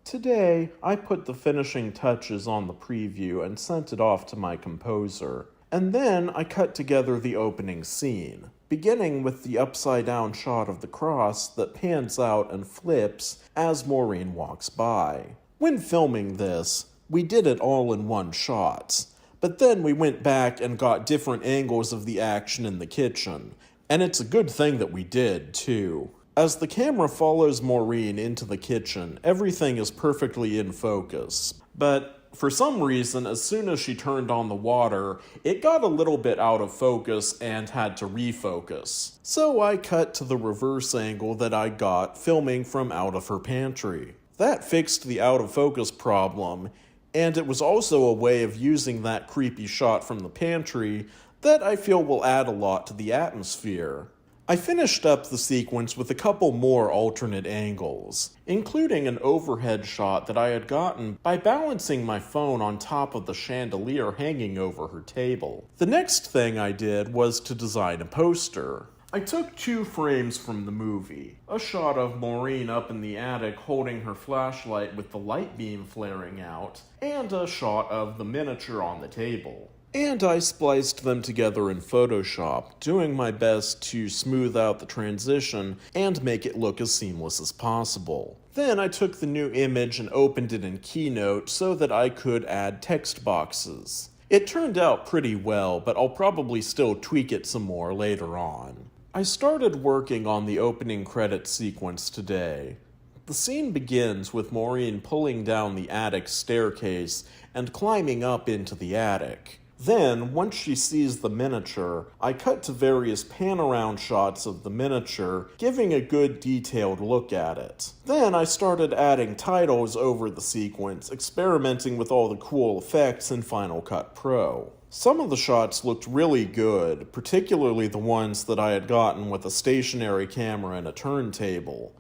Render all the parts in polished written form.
Today, I put the finishing touches on the preview and sent it off to my composer. And then I cut together the opening scene, beginning with the upside-down shot of the cross that pans out and flips as Maureen walks by. When filming this, we did it all in one shot, but then we went back and got different angles of the action in the kitchen, and it's a good thing that we did, too. As the camera follows Maureen into the kitchen, everything is perfectly in focus. But for some reason, as soon as she turned on the water, it got a little bit out of focus and had to refocus. So I cut to the reverse angle that I got filming from out of her pantry. That fixed the out of focus problem, and it was also a way of using that creepy shot from the pantry that I feel will add a lot to the atmosphere. I finished up the sequence with a couple more alternate angles, including an overhead shot that I had gotten by balancing my phone on top of the chandelier hanging over her table. The next thing I did was to design a poster. I took 2 frames from the movie, a shot of Maureen up in the attic holding her flashlight with the light beam flaring out, and a shot of the miniature on the table. And I spliced them together in Photoshop, doing my best to smooth out the transition and make it look as seamless as possible. Then I took the new image and opened it in Keynote so that I could add text boxes. It turned out pretty well, but I'll probably still tweak it some more later on. I started working on the opening credits sequence today. The scene begins with Maureen pulling down the attic staircase and climbing up into the attic. Then, once she sees the miniature, I cut to various pan-around shots of the miniature, giving a good detailed look at it. Then I started adding titles over the sequence, experimenting with all the cool effects in Final Cut Pro. Some of the shots looked really good, particularly the ones that I had gotten with a stationary camera and a turntable,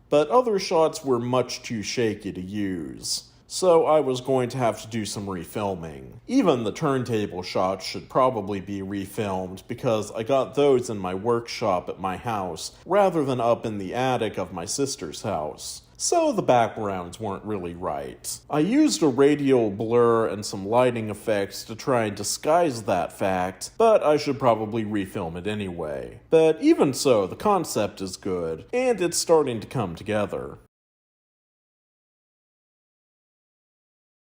but other shots were much too shaky to use. So I was going to have to do some refilming. Even the turntable shots should probably be refilmed because I got those in my workshop at my house rather than up in the attic of my sister's house. So the backgrounds weren't really right. I used a radial blur and some lighting effects to try and disguise that fact, but I should probably refilm it anyway. But even so, the concept is good, and it's starting to come together.